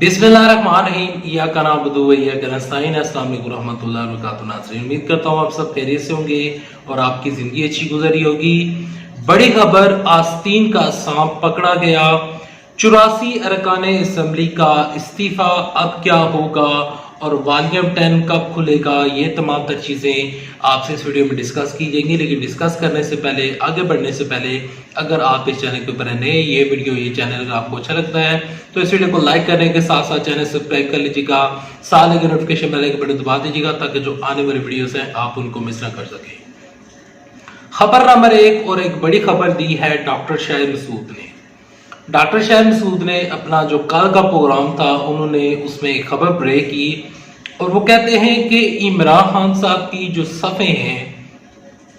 बिस्मिल्लाहिर्रहमानिर्रहीम इय्याका नअबुदु व इय्याका नस्तईन। अस्सलाम वालेकुम रहमतुल्लाहि व बरकातुहू। नाज़रीन, उम्मीद करता हूँ आप सब खैरियत से होंगे और आपकी जिंदगी अच्छी गुजरी होगी। बड़ी खबर, आस्तीन का सांप पकड़ा गया। 84 अरकाने असम्बली का इस्तीफा, अब क्या होगा और वॉल्यूम 10 कब खुलेगा, ये तमाम तर चीज़ें आपसे इस वीडियो में डिस्कस की जाएंगी। लेकिन डिस्कस करने से पहले, आगे बढ़ने से पहले, अगर आप इस चैनल के ऊपर नए, ये वीडियो, ये चैनल अगर आपको अच्छा लगता है तो इस वीडियो को लाइक करने के साथ साथ चैनल सब्सक्राइब कर लीजिएगा, साथ लगे नोटिफिकेशन बेल आइकन बटन दबा दीजिएगा ताकि जो आने वाली वीडियोस हैं आप उनको मिस ना कर सकें। खबर नंबर 1 और एक बड़ी खबर दी है डॉक्टर शाहिद मसूद ने। डॉक्टर शाहिद मसूद ने अपना जो कल का प्रोग्राम था उन्होंने उसमें एक खबर ब्रेक की और वो कहते हैं कि इमरान खान साहब की जो सफ़े हैं,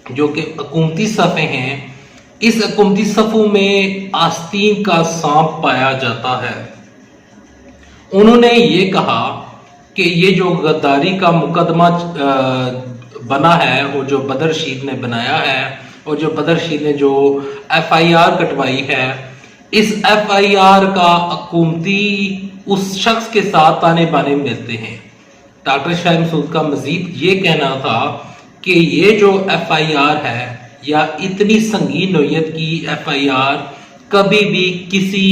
जो कि हुकूमती सफ़े हैं, इस हुकूमती सफ़ों में आस्तीन का सांप पाया जाता है। उन्होंने ये कहा कि ये जो गद्दारी का मुकदमा बना है और जो बदर रशीद ने बनाया है और जो बदर रशीद ने जो FIR कटवाई है, इस FIR का हुकूमती उस शख्स के साथ ताने बाने मिलते हैं। डॉक्टर शाहिद मसूद का मजीद ये कहना था कि ये जो FIR है या इतनी संगीन नोयत की FIR कभी भी किसी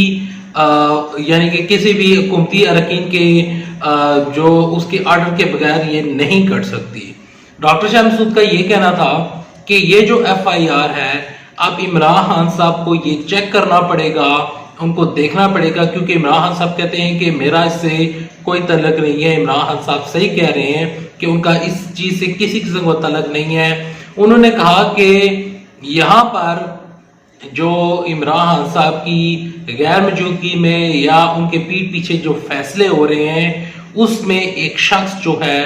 यानी कि किसी भी हुकूमती अरकान के जो उसके ऑर्डर के बगैर ये नहीं कट सकती। डॉक्टर शाहिद मसूद का ये कहना था कि ये जो FIR है, अब इमरान खान साहब को ये चेक करना पड़ेगा, उनको देखना पड़ेगा, क्योंकि इमरान खान साहब कहते हैं कि मेरा इससे कोई तल्लक नहीं है। इमरान खान साहब सही कह रहे हैं कि उनका इस चीज से किसी किस्म का तल्लक नहीं है। उन्होंने कहा कि यहाँ पर जो इमरान खान साहब की गैर मौजूदगी में या उनके पीठ पीछे जो फैसले हो रहे हैं उसमें एक शख्स जो है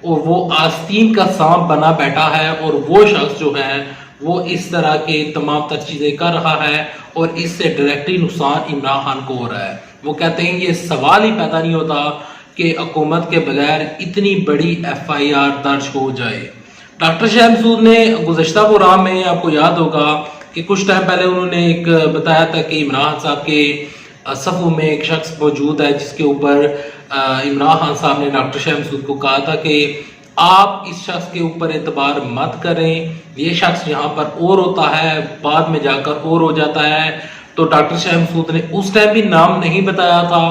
और वो आस्तीन का सांप बना बैठा है और वो शख्स जो है वो इस तरह के तमाम तर चीजें कर रहा है और इससे डायरेक्टली नुकसान इमरान खान को हो रहा है। वो कहते हैं ये सवाल ही पैदा नहीं होता कि हुकूमत के बगैर इतनी बड़ी FIR दर्ज हो जाए। डॉक्टर शाहिद मसूद ने गुज़श्ता प्रोग्राम में, आपको याद होगा कि कुछ टाइम पहले उन्होंने एक बताया था कि इमरान साहब के सफ़ों में एक शख्स मौजूद है जिसके ऊपर इमरान खान साहब ने डॉक्टर शाहिद मसूद को कहा था कि आप इस शख्स के ऊपर एतबार मत करें, ये शख्स यहाँ पर और होता है, बाद में जाकर और हो जाता है। तो डॉक्टर शाहिद मसूद ने उस टाइम भी नाम नहीं बताया था,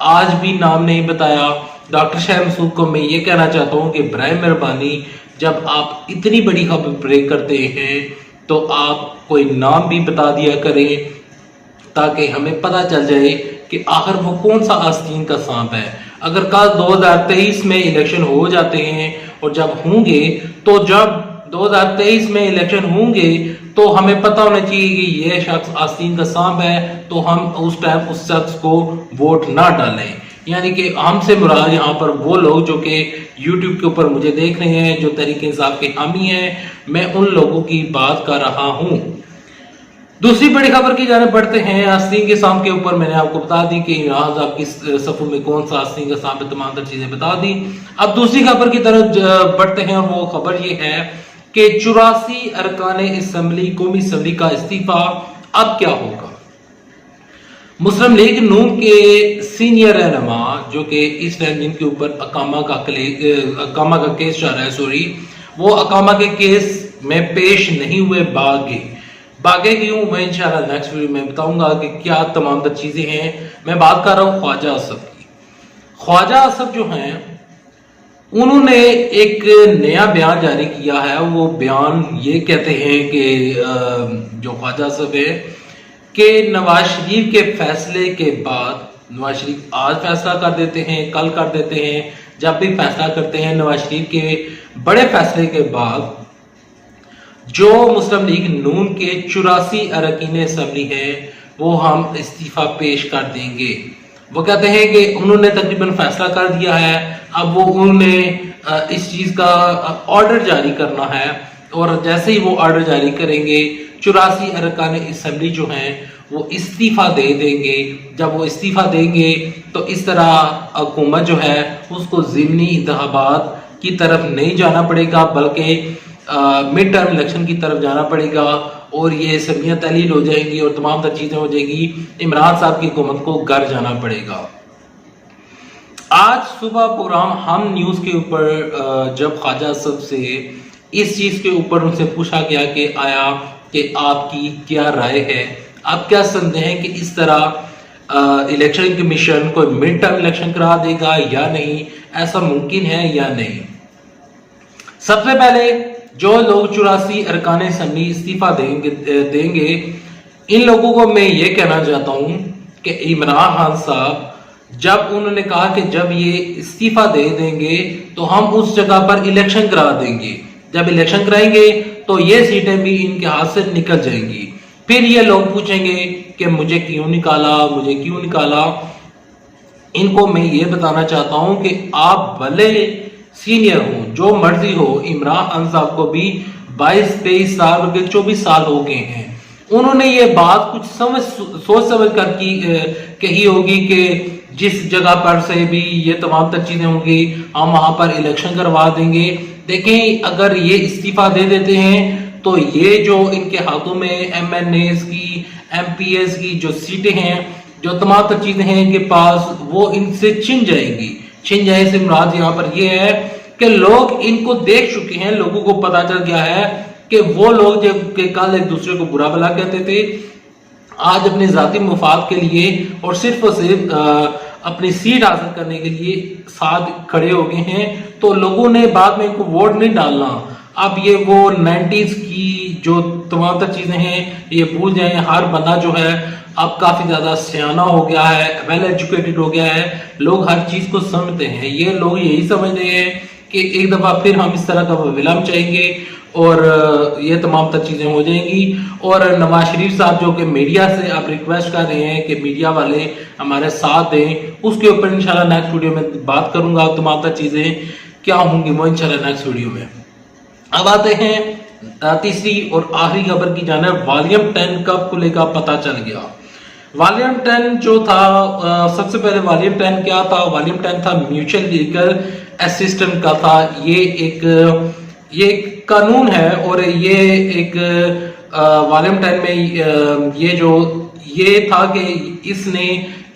आज भी नाम नहीं बताया। डॉक्टर शाहिद मसूद को मैं ये कहना चाहता हूँ कि बराए मेहरबानी जब आप इतनी बड़ी खबर ब्रेक करते हैं तो आप कोई नाम भी बता दिया करें ताकि हमें पता चल जाए कि आखिर वो कौन सा आस्तीन का सांप है। अगर कल 2023 में इलेक्शन हो जाते हैं और जब होंगे तो जब 2023 में इलेक्शन होंगे तो हमें पता होना चाहिए कि ये शख्स आस्तीन का सांप है, तो हम उस टाइम उस शख्स को वोट ना डालें। यानी कि हमसे मुराद यहाँ पर वो लोग जो कि YouTube के ऊपर मुझे देख रहे हैं, जो तहरीक इंसाफ के हामी हैं, मैं उन लोगों की बात कर रहा हूँ। दूसरी बड़ी खबर की जाने बढ़ते हैं। आस्तीन के सांप के ऊपर मैंने आपको बता दी कि इमरान साहब की सफ़ों में कौन सा आस्तीन का सांप है, तमाम तर चीजें बता दी। अब दूसरी खबर की तरफ बढ़ते हैं और वो खबर ये है कि 84 अरकाने असम्बली, कौमी असम्बली का इस्तीफा, अब क्या होगा। मुस्लिम लीग नून के सीनियर रहनुमा जो कि इस टाइम जिनके ऊपर अकामा का केस चल रहा है, वो अकामा के केस में पेश नहीं हुए, भागे क्यों, मैं इंशाल्लाह नेक्स्ट वीडियो में बताऊंगा कि क्या तमाम तर चीजें हैं। मैं बात कर रहा हूँ ख्वाजा असफ की। ख्वाजा असफ जो हैं उन्होंने एक नया बयान जारी किया है। वो बयान ये कहते हैं कि जो ख्वाजा असफ है कि नवाज शरीफ के फैसले के बाद, नवाज शरीफ आज फैसला कर देते हैं, कल कर देते हैं, जब भी फैसला करते हैं, नवाज शरीफ के बड़े फैसले के बाद जो मुस्लिम लीग नून के 84 अरकान असम्बली है वो हम इस्तीफा पेश कर देंगे। वो कहते हैं कि उन्होंने तकरीबन फैसला कर दिया है, अब वो उन्होंने इस चीज का ऑर्डर जारी करना है और जैसे ही वो ऑर्डर जारी करेंगे 84 अरकान असम्बली जो हैं वो इस्तीफा दे देंगे। जब वो इस्तीफा देंगे तो इस तरह हुकूमत जो है उसको ज़िमनी इंतखाबात की तरफ नहीं जाना पड़ेगा, बल्कि मिड टर्म इलेक्शन की तरफ जाना पड़ेगा और ये असम्बलियाँ तहलील हो जाएंगी और तमाम तर चीज़ें हो जाएगी। इमरान साहब की हुकूमत को घर जाना पड़ेगा। आज सुबह प्रोग्राम हम न्यूज के ऊपर जब ख्वाजा साहब से इस चीज के ऊपर उनसे पूछा गया कि आया कि आपकी क्या राय है, आप क्या समझते हैं कि इस तरह इलेक्शन कमीशन कोई मिड टर्म इलेक्शन करा देगा या नहीं, ऐसा मुमकिन है या नहीं। सबसे पहले जो लोग 84 अरकान असम्बली इस्तीफा देंगे इन लोगों को मैं ये कहना चाहता हूं कि इमरान खान साहब जब उन्होंने कहा कि जब ये इस्तीफा दे देंगे तो हम उस जगह पर इलेक्शन करा देंगे, जब इलेक्शन कराएंगे तो ये सीटें भी इनके हाथ से निकल जाएंगी। फिर ये लोग पूछेंगे कि मुझे क्यों निकाला, मुझे क्यों निकाला। इनको मैं ये बताना चाहता हूं कि आप भले सीनियर हो, जो मर्जी हो, इमरान खान साहब को भी 22-23 साल 24 साल हो गए हैं। उन्होंने ये बात कुछ सोच समझ कर कही होगी कि जिस जगह पर से भी ये तमाम तर चीजें होंगी हम वहां पर इलेक्शन करवा देंगे। देखें, अगर ये इस्तीफा दे देते हैं तो ये जो इनके हाथों में MNAs की, MPs की जो सीटें हैं, जो तमाम तर चीजें हैं इनके पास, वो इनसे छिन जाएंगी। छिन जाए से मुराद यहाँ पर ये है कि लोग इनको देख चुके हैं, लोगों को पता चल गया है कि वो लोग जो कि कल एक दूसरे को बुरा भला कहते थे, आज अपने जाती मुफाद के लिए और सिर्फ अपनी सीट हासिल करने के लिए साथ खड़े हो गए हैं। तो लोगों ने बाद में इनको वोट नहीं डालना, अब ये वो 90s की जो तमाम तर चीजें हैं ये भूल जाएं। हर बंदा जो है अब काफी ज्यादा सियाना हो गया है, वेल एजुकेटेड हो गया है, लोग हर चीज को समझते हैं। ये लोग यही समझते हैं कि एक दफा फिर हम इस तरह का विलम्ब चाहेंगे और ये तमाम तर चीजें हो जाएंगी। और नवाज शरीफ साहब जो कि मीडिया से आप रिक्वेस्ट कर रहे हैं कि मीडिया वाले हमारे साथ दें, उसके ऊपर इंशाल्लाह नेक्स्ट वीडियो में बात करूंगा। तमाम तर चीजें क्या होंगी वो इंशाल्लाह नेक्स्ट वीडियो में। अब आते हैं तीसरी और आखिरी खबर की जानिब। वॉल्यूम 10 कब खुलेगा पता चल गया। वॉल्यूम 10 जो था, सबसे पहले वॉल्यूम 10 क्या था? वॉल्यूम 10 था म्यूचुअल लीगल असिस्टेंट का था। ये एक कानून है और ये एक वॉल्यूम 10 में ये था कि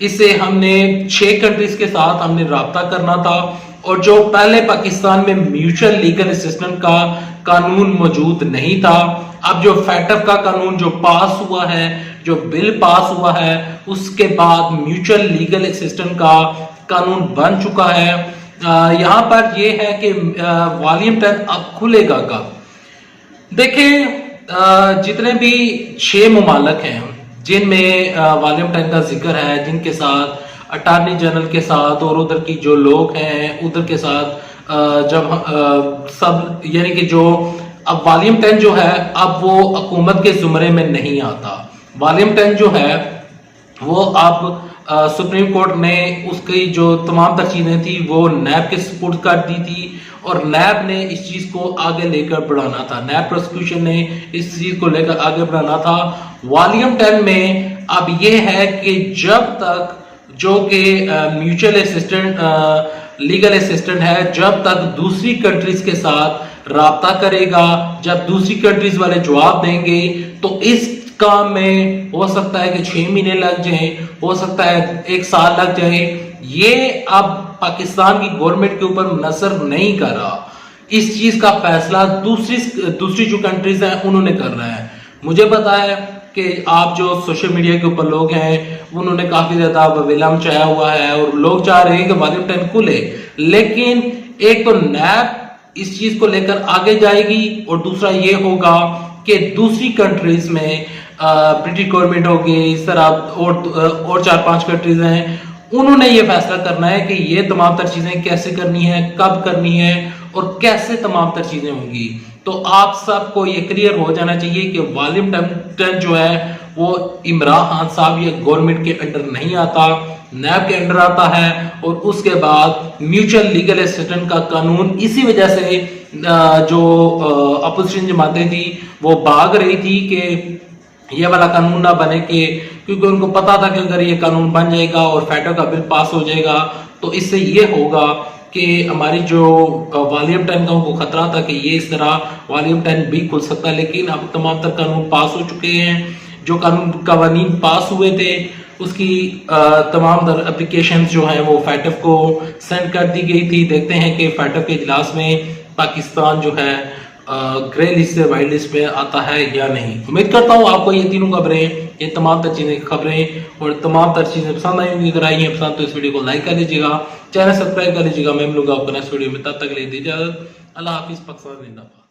इससे हमने 6 कंट्रीज के साथ हमने राब्ता करना था। और जो पहले पाकिस्तान में म्यूचुअल लीगल असिस्टेंट का कानून मौजूद नहीं था, अब जो फैटफ का कानून जो पास हुआ है, जो बिल पास हुआ है, उसके बाद म्यूचुअल लीगल असिस्टेंट का कानून बन चुका है। यहाँ पर ये है कि वॉल्यूम 10 अब खुलेगा कब? देखें, जितने भी 6 मुमालक हैं जिनमें वॉल्यूम 10 का जिक्र है, जिनके साथ अटॉर्नी जनरल के साथ और उधर की जो लोग हैं उधर के साथ जब सब यानी कि जो अब वॉल्यूम 10 जो है अब वो हुकूमत के जुमरे में नहीं आता। वॉल्यूम 10 जो है वो अब सुप्रीम कोर्ट ने उसकी जो तमाम तर चीजें थी वो नैब के सपोर्ट कर दी थी और नैब ने इस चीज को आगे लेकर बढ़ाना था। नैब प्रोसिक्यूशन ने इस चीज को लेकर आगे बढ़ाना था। वॉल्यूम 10 में अब ये है कि जब तक जो कि म्यूचुअल असिस्टेंट लीगल असिस्टेंट है, जब तक दूसरी कंट्रीज के साथ राब्ता करेगा, जब दूसरी कंट्रीज वाले जवाब देंगे, तो इस काम में हो सकता है कि 6 महीने लग जाए, हो सकता है 1 साल लग जाए। ये अब पाकिस्तान की गवर्नमेंट के ऊपर मुनसर नहीं कर रहा। इस चीज का फैसला दूसरी जो कंट्रीज हैं उन्होंने करना है। मुझे पता है कि आप जो सोशल मीडिया के ऊपर लोग हैं उन्होंने काफी ज्यादा विलम्ब चाहा हुआ है और लोग चाह रहे हैं कि वॉल्यूम 10 खुले, लेकिन एक तो नैब इस चीज को लेकर आगे जाएगी और दूसरा ये होगा कि दूसरी कंट्रीज में ब्रिटिश गवर्नमेंट होगी, इस तरह और 4-5 कंट्रीज हैं, उन्होंने ये फैसला करना है कि ये तमाम तर चीजें कैसे करनी है, कब करनी है और कैसे तमाम तर चीजें होंगी। तो आप सबको ये क्लियर हो जाना चाहिए कि वॉल्यूम 10 जो है वो इमरान खान साहब या गवर्नमेंट के अंडर नहीं आता, नैब के अंडर आता है। और उसके बाद म्यूचुअल लीगल असिस्टेंट का कानून इसी वजह से जो अपोजिशन जमातें थी वो भाग रही थी कि ये वाला कानून ना बने क्योंकि उनको पता था कि अगर ये कानून बन जाएगा और फैटो का बिल पास हो जाएगा तो इससे ये होगा कि हमारी जो वॉल्यूम 10 का उनको खतरा था कि ये इस तरह वॉल्यूम 10 भी खुल सकता है। लेकिन अब तमाम तर कानून पास हो चुके हैं। जो कानून कवानीन पास हुए थे اس کی تمام در اپلیکیشنز جو ہیں وہ فیٹف کو سینڈ کر دی گئی تھی. دیکھتے ہیں کہ فیٹف کے اجلاس میں پاکستان جو ہے گرے لسٹ سے وائٹ لسٹ پہ آتا ہے یا نہیں. امید کرتا ہوں آپ کو یہ تینوں خبریں، یہ تمام تر چیزیں خبریں اور تمام تر چیزیں پسند آئی ہوں گی. اگر آئی ہیں پسند تو اس ویڈیو کو لائک کر لیجیے گا، چینل سبسکرائب کر لیجیے گا. میں ملوں گا آپ کو نیکسٹ ویڈیو میں، تب تک کے لیے دی اجازت. اللہ حافظ. پاکستان زندہ باد.